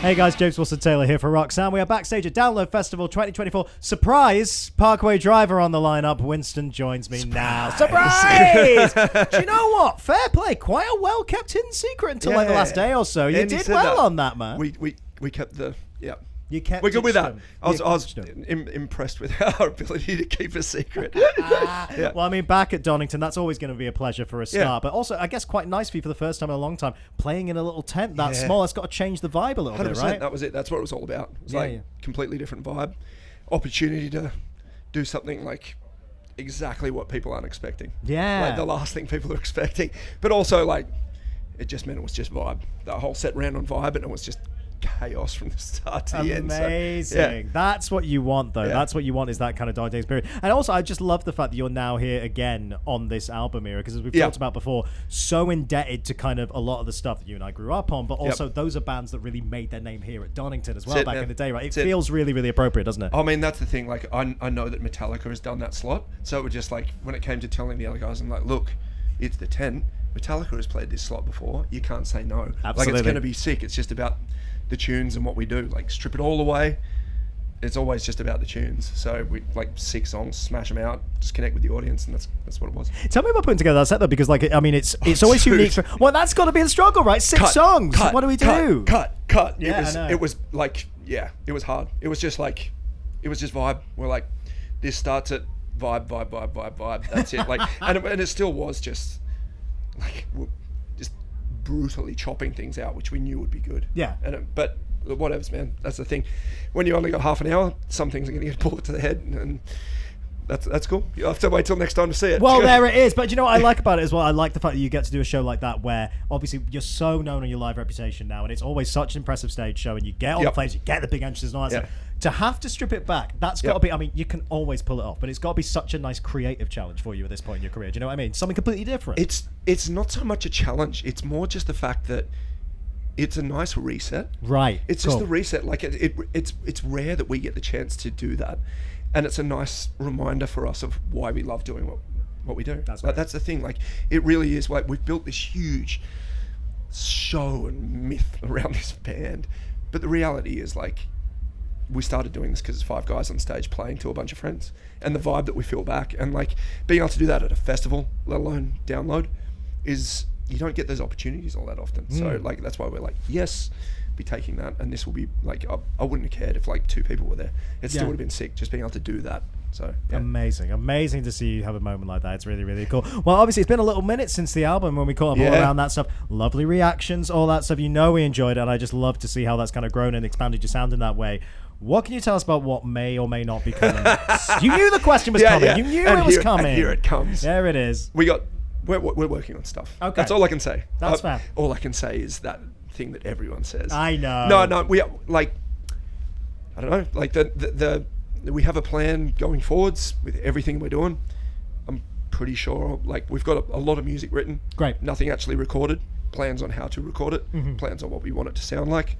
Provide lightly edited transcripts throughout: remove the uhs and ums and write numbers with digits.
Hey guys, James Wilson-Taylor here for Roxanne. We are backstage at Download Festival 2024. Surprise! Parkway driver on the lineup. Winston joins me now. Surprise! Do you know what? Fair play. Quite a well-kept hidden secret until like the last day or so. You did well on that, man. We kept the... Yeah. You kept We're good with that. I was them. impressed with our ability to keep a secret. Yeah. Well, I mean, back at Donington, that's always going to be a pleasure for a start. Yeah. But also, I guess quite nice for you for the first time in a long time, playing in a little tent that small. It's got to change the vibe a little 100%, bit, right? That was it. That's what it was all about. It was completely different vibe. Opportunity to do something like exactly what people aren't expecting. Yeah. Like the last thing people are expecting. But also, like, it just meant it was just vibe. The whole set ran on vibe, and it was just chaos from the start to the end. Amazing. That's what you want, though. That's what you want, is that kind of Donington experience. And also, I just love the fact that you're now here again on this album era, because as we've talked about before, so indebted to kind of a lot of the stuff that you and I grew up on, but also those are bands that really made their name here at Donington as well back in the day, right? It feels really, really appropriate, doesn't it? I mean, that's the thing. Like, I know that Metallica has done that slot, so it was just like, when it came to telling the other guys, I'm like, look, it's the tent. Metallica has played this slot before. You can't say no. Absolutely. Like, it's going to be sick. It's just about the tunes and what we do. Like, strip it all away. It's always just about the tunes. So we like 6 songs, smash them out, just connect with the audience, and that's what it was. Tell me about putting together that set though, because like, I mean, it's always unique. Well, that's got to be the struggle, right? 6 songs. What do we do? Cut. Yeah, it was like, it was hard. It was just vibe. We're like, this starts at vibe. That's it. Like, and it still was just like, just brutally chopping things out, which we knew would be good. Yeah. But whatever, man. That's the thing. When you only got half an hour, some things are going to get pulled to the head, and that's cool. You have to wait till next time to see it. Well, there it is. But you know what I like about it as well? I like the fact that you get to do a show like that where obviously you're so known on your live reputation now, and it's always such an impressive stage show, and you get all the flames, you get the big entrances and all that stuff. To have to strip it back, that's got to be, I mean, you can always pull it off, but it's got to be such a nice creative challenge for you at this point in your career. Do you know what I mean? Something completely different. It's not so much a challenge. It's more just the fact that it's a nice reset. Right. It's just the reset. Like, it's rare that we get the chance to do that. And it's a nice reminder for us of why we love doing what we do. That's the thing. Like, it really is. Like, we've built this huge show and myth around this band, but the reality is, like, we started doing this because it's 5 guys on stage playing to a bunch of friends, and the vibe that we feel back, and like being able to do that at a festival, let alone Download, is, you don't get those opportunities all that often. So like, that's why we're like, yes, be taking that, and this will be like, I wouldn't have cared if like 2 people were there. It still would have been sick just being able to do that. So amazing to see you have a moment like that. It's really, really cool. Well, obviously it's been a little minute since the album when we caught up all around that stuff. Lovely reactions, all that stuff. You know, we enjoyed it, and I just love to see how that's kind of grown and expanded your sound in that way. What can you tell us about what may or may not be coming? You knew the question was coming. You knew it was coming. And here it comes. There it is. We're working on stuff. Okay. That's all I can say. That's fair. All I can say is that thing that everyone says. I know. No, we like, I don't know, like the we have a plan going forwards with everything we're doing. I'm pretty sure, like, we've got a lot of music written. Great. Nothing actually recorded. Plans on how to record it. Plans on what we want it to sound like.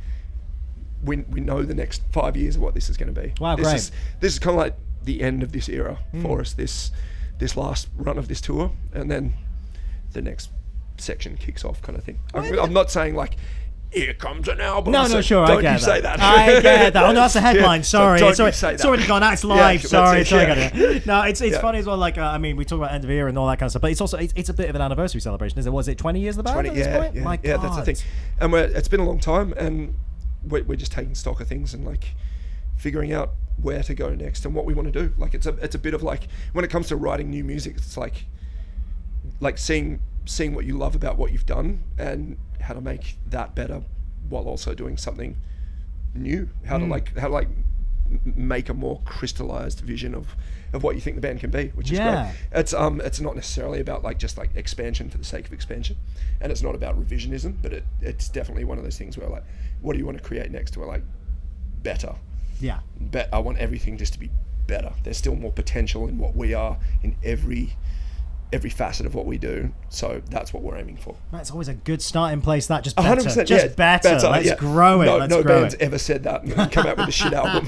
We know the next 5 years of what this is going to be. Wow, this is kind of like the end of this era for us. This last run of this tour, and then the next section kicks off, kind of thing. I'm not saying like, here comes an album. No, sure, don't I get you say that. I get that. Oh no, that's the headline. Sorry, don't it's you say that. It's already gone. That's live. Sorry. No, it's Yeah. funny as well. Like, I mean, we talk about end of era and all that kind of stuff, but it's also it's a bit of an anniversary celebration, is it? Was it 20 years of the band at this point? My God. That's the thing. And it's been a long time, and we're just taking stock of things and like figuring out where to go next and what we want to do. Like, it's a bit of like, when it comes to writing new music, it's like seeing what you love about what you've done and how to make that better while also doing something new. How to make a more crystallized vision of what you think the band can be, which is great. It's not necessarily about like just like expansion for the sake of expansion, and it's not about revisionism, but it's definitely one of those things where like, what do you want to create next? We're like, better. Yeah. I want everything just to be better. There's still more potential in what we are in every every facet of what we do. So that's what we're aiming for. It's always a good starting place. That just better, 100%, just better. Let's grow it. No band's ever said that and come out with a shit album.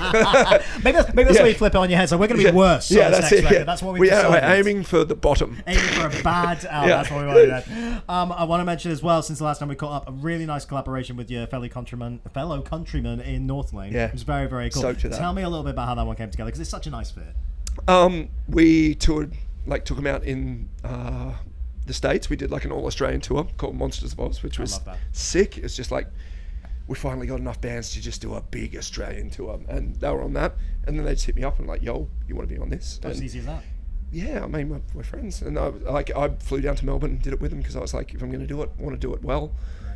maybe that's why you flip it on your head. So we're going to be worse. Yeah, that's it. Yeah. That's what we're aiming for the bottom. Aiming for a bad album. That's what we want to do. I want to mention as well, since the last time we caught up, a really nice collaboration with your fellow countryman in Northlane. Yeah, it was very, very cool. Tell me a little bit about how that one came together, because it's such a nice fit. We toured, took them out in the States. We did an all-Australian tour called Monsters of Oz, which was sick. It's just we finally got enough bands to just do a big Australian tour, and they were on that. And then they just hit me up and yo, you want to be on this? As easy as that. Yeah, I mean, we're friends, and I flew down to Melbourne and did it with them, because I was like, if I'm going to do it, I want to do it well,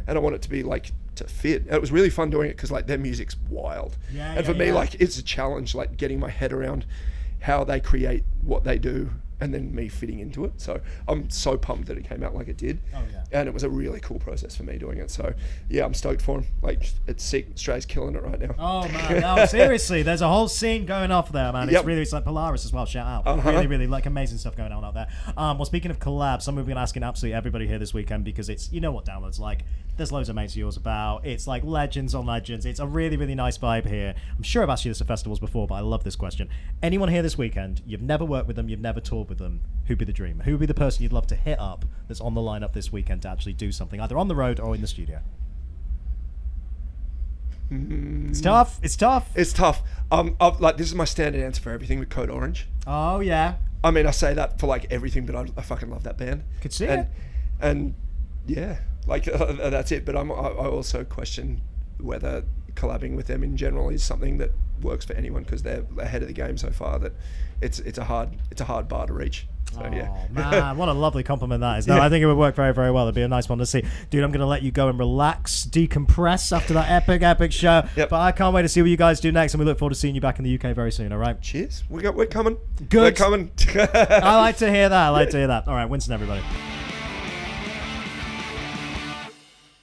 and I want it to be to fit. And it was really fun doing it, because their music's wild, and for me, it's a challenge, getting my head around how they create what they do, and then me fitting into it. So I'm so pumped that it came out like it did. Oh, yeah. And it was a really cool process for me doing it. So yeah, I'm stoked for them. It's sick. Australia's killing it right now. Oh man, no, seriously, there's a whole scene going off there, man. It's like Polaris as well. Shout out. Really, really amazing stuff going on out there. Well, speaking of collabs, something we've been asking absolutely everybody here this weekend, because it's, you know what download's like. There's loads of mates of yours about. It's like legends on legends. It's a really, really nice vibe here. I'm sure I've asked you this at festivals before, but I love this question. Anyone here this weekend, you've never worked with them, you've never toured with them, who'd be the dream? Who would be the person you'd love to hit up that's on the lineup this weekend to actually do something, either on the road or in the studio? It's tough. It's tough. This is my standard answer for everything with Code Orange. Oh yeah. I mean, I say that for everything, but I fucking love that band. Could see it. And yeah, that's it. But I also question whether collabing with them in general is something that works for anyone, because they're ahead of the game so far that it's a hard bar to reach. So, man, what a lovely compliment that is. No, I think it would work very, very well. It'd be a nice one to see. Dude, I'm going to let you go and relax, decompress after that epic show. Yep. But I can't wait to see what you guys do next, and we look forward to seeing you back in the UK very soon, all right? Cheers. We're coming. Good. We're coming. I like to hear that. All right, Winston, everybody.